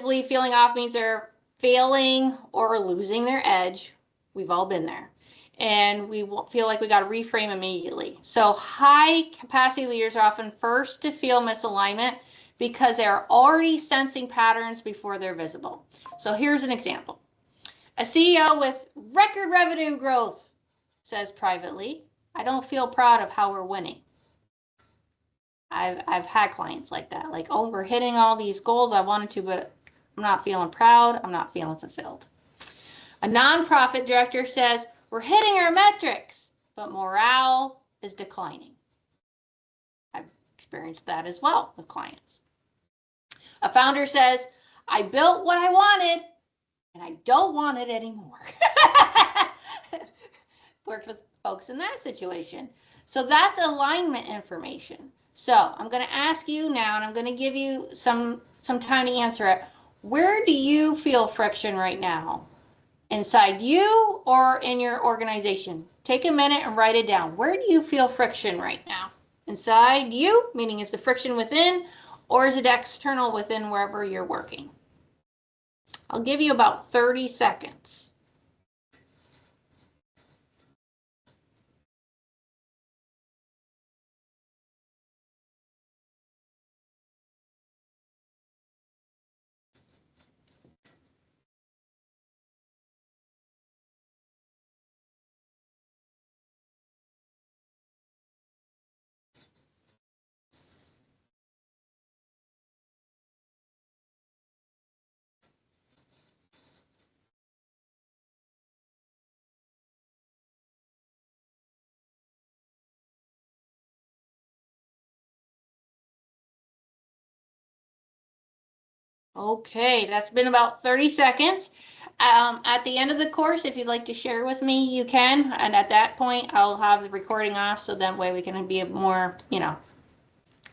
typically feeling off means they're failing or losing their edge. We've all been there. And we feel like we got to reframe immediately. So high capacity leaders are often first to feel misalignment because they are already sensing patterns before they're visible. So here's an example. A CEO with record revenue growth says privately, I don't feel proud of how we're winning. I've had clients like that, like, oh, we're hitting all these goals I wanted to, but I'm not feeling proud. I'm not feeling fulfilled. A nonprofit director says, we're hitting our metrics, but morale is declining. I've experienced that as well with clients. A founder says, I built what I wanted and I don't want it anymore. Worked with folks in that situation. So that's alignment information. So I'm going to ask you now, and I'm going to give you some time to answer it. Where do you feel friction right now? Inside you or in your organization? Take a minute and write it down. Where do you feel friction right now? Inside you, meaning is the friction within, or is it external within wherever you're working? I'll give you about 30 seconds. Okay, that's been about 30 seconds. At the end of the course, if you'd like to share with me, you can. And at that point, I'll have the recording off so that way we can be more,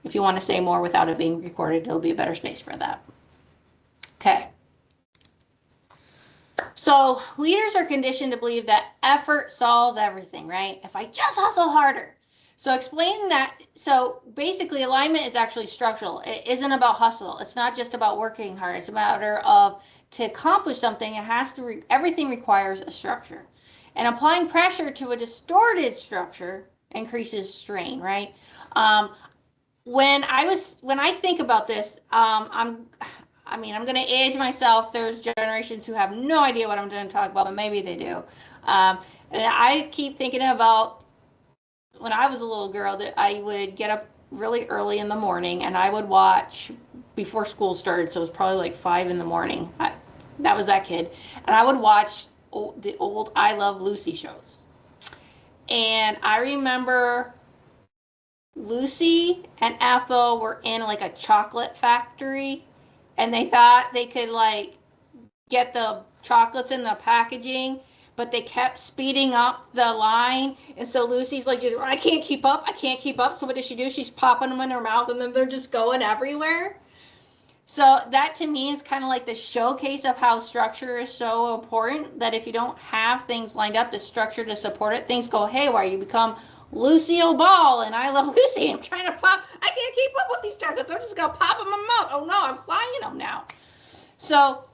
if you want to say more without it being recorded, it'll be a better space for that. Okay. So leaders are conditioned to believe that effort solves everything, right? If I just hustle harder. So explain that. So basically alignment is actually structural. It isn't about hustle. It's not just about working hard. It's a matter of to accomplish something, it has to, everything requires a structure. And applying pressure to a distorted structure increases strain, right? When I think about this, I'm going to age myself. There's generations who have no idea what I'm going to talk about, but maybe they do. And I keep thinking about when I was a little girl that I would get up really early in the morning and I would watch before school started. So it was probably like 5 in the morning. That was that kid. And I would watch the old I Love Lucy shows. And I remember Lucy and Ethel were in like a chocolate factory and they thought they could like get the chocolates in the packaging, but they kept speeding up the line. And so Lucy's like, I can't keep up. I can't keep up. So what does she do? She's popping them in her mouth and then they're just going everywhere. So that to me is kind of like the showcase of how structure is so important, that if you don't have things lined up, the structure to support it, things go haywire. You become Lucille Ball and I Love Lucy. I'm trying to pop. I can't keep up with these chocolates. I'm just going to pop them in my mouth. Oh no, I'm flying them now. So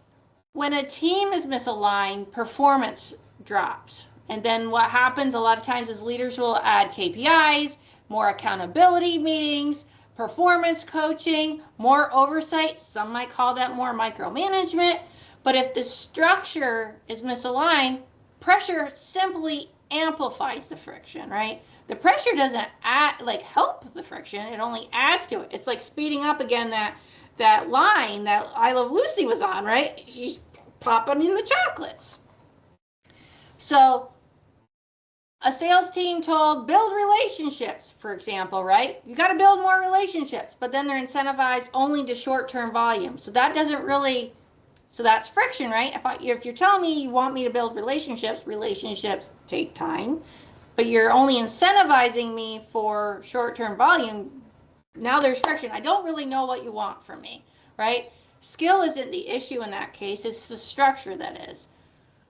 when a team is misaligned, performance drops. And then what happens a lot of times is leaders will add KPIs, more accountability meetings, performance coaching, more oversight. Some might call that more micromanagement. But if the structure is misaligned, pressure simply amplifies the friction, right? The pressure doesn't help the friction. It only adds to it. It's like speeding up again that line that I Love Lucy was on, right? She's popping in the chocolates. So a sales team told build relationships, for example, right? You got to build more relationships, but then they're incentivized only to short-term volume. So that doesn't really, so that's friction, right? If you're telling me you want me to build relationships take time, but you're only incentivizing me for short-term volume, now there's friction. I don't really know what you want from me, right? Skill isn't the issue in that case. It's the structure that is.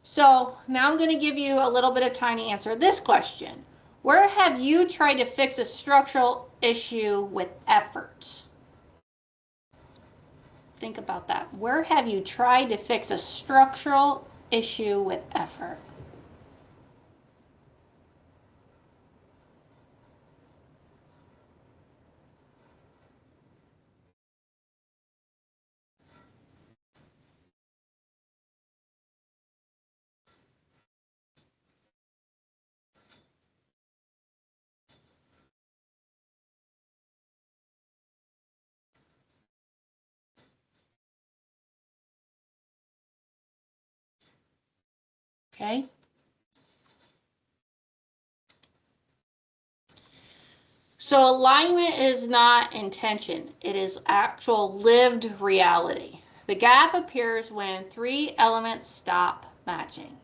So now I'm going to give you a little bit of time to answer this question. Where have you tried to fix a structural issue with effort? Think about that. Where have you tried to fix a structural issue with effort? Okay. So alignment is not intention. It is actual lived reality. The gap appears when three elements stop matching.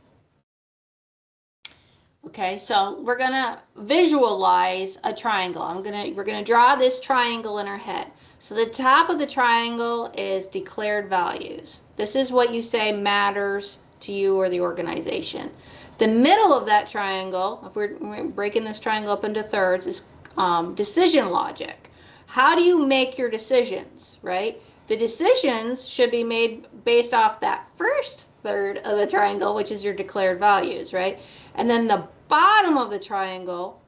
Okay, so we're gonna visualize a triangle. We're gonna draw this triangle in our head. So the top of the triangle is declared values. This is what you say matters to you or the organization. The middle of that triangle, if we're breaking this triangle up into thirds, is decision logic. How do you make your decisions, right? The decisions should be made based off that first third of the triangle, which is your declared values, right? And then the bottom of the triangle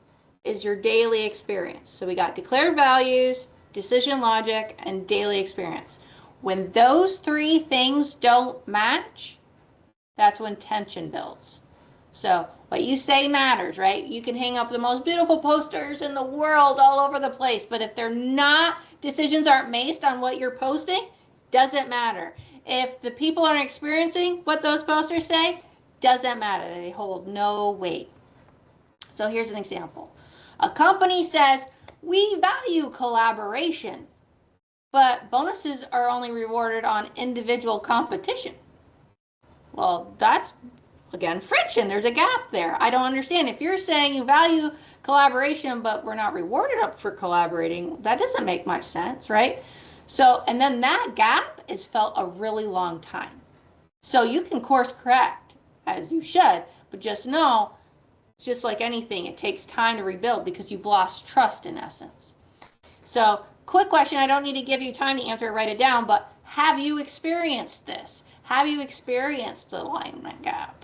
is your daily experience. So we got declared values, decision logic, and daily experience. When those three things don't match, that's when tension builds. So what you say matters, right? You can hang up the most beautiful posters in the world all over the place, but if they're not, decisions aren't based on what you're posting, doesn't matter. If the people aren't experiencing what those posters say, doesn't matter. They hold no weight. So here's an example. A company says, we value collaboration, but bonuses are only rewarded on individual competition. Well, that's, again, friction. There's a gap there. I don't understand. If you're saying you value collaboration, but we're not rewarded up for collaborating, that doesn't make much sense, right? So, and then that gap is felt a really long time. So you can course correct, as you should, but just know, just like anything, it takes time to rebuild because you've lost trust in essence. So, quick question, I don't need to give you time to answer it, write it down, but have you experienced this? Have you experienced the alignment gap?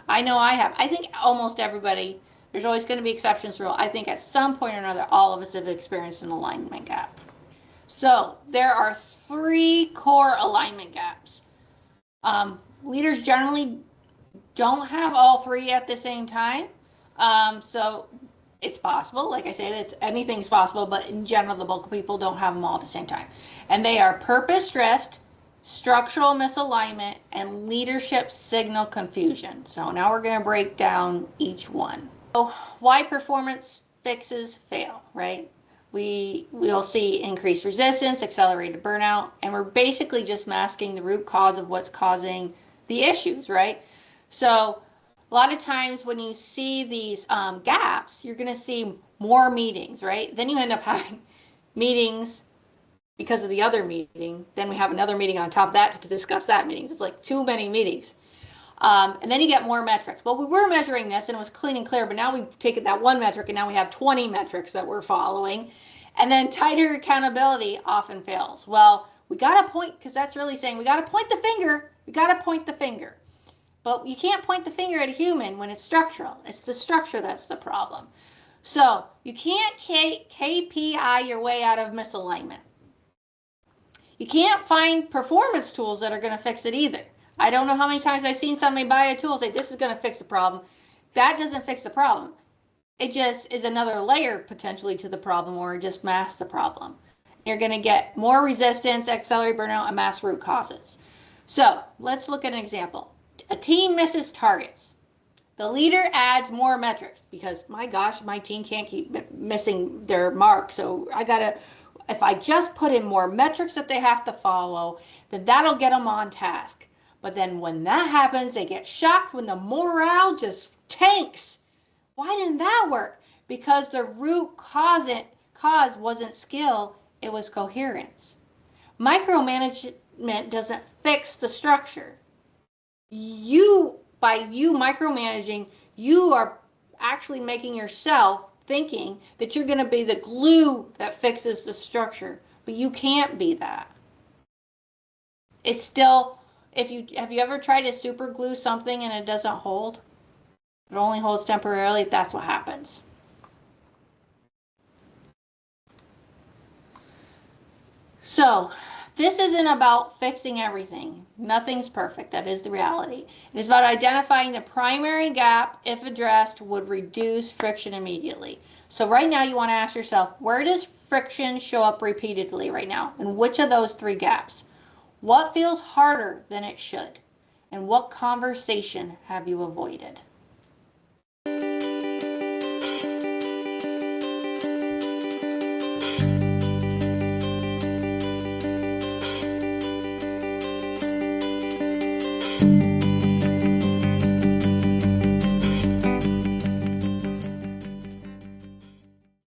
I know I have. I think almost everybody, there's always going to be exceptions to the rule. I think at some point or another, all of us have experienced an alignment gap. So there are three core alignment gaps. Leaders generally don't have all three at the same time. So it's possible, like I said, anything's possible, but in general, the bulk of people don't have them all at the same time. And they are purpose drift, structural misalignment, and leadership signal confusion. So now we're going to break down each one. So why performance fixes fail, right? We'll see increased resistance, accelerated burnout, and we're basically just masking the root cause of what's causing the issues, right? So a lot of times when you see these gaps, you're going to see more meetings, right? Then you end up having meetings because of the other meeting. Then we have another meeting on top of that to discuss that meetings. It's like too many meetings. And then you get more metrics. Well, we were measuring this and it was clean and clear, but now we've taken that one metric and now we have 20 metrics that we're following. And then tighter accountability often fails. Well, we got to point, because that's really saying we got to point the finger. We got to point the finger. But you can't point the finger at a human when it's structural. It's the structure that's the problem. So you can't KPI your way out of misalignment. You can't find performance tools that are going to fix it either. I don't know how many times I've seen somebody buy a tool and say, this is going to fix the problem. That doesn't fix the problem. It just is another layer potentially to the problem, or it just masks the problem. You're going to get more resistance, accelerate burnout, and mask root causes. So let's look at an example. A team misses targets. The leader adds more metrics because, my gosh, my team can't keep missing their mark. So if I just put in more metrics that they have to follow, then that'll get them on task. But then when that happens, they get shocked when the morale just tanks. Why didn't that work? Because the root cause wasn't skill, it was coherence. Micromanagement doesn't fix the structure. By you micromanaging, you are actually making yourself thinking that you're going to be the glue that fixes the structure, but you can't be that. It's still, have you ever tried to super glue something and it doesn't hold? It only holds temporarily. That's what happens. So this isn't about fixing everything. Nothing's perfect. That is the reality. It is about identifying the primary gap, if addressed, would reduce friction immediately. So right now you want to ask yourself, where does friction show up repeatedly right now? And which of those three gaps? What feels harder than it should? And what conversation have you avoided?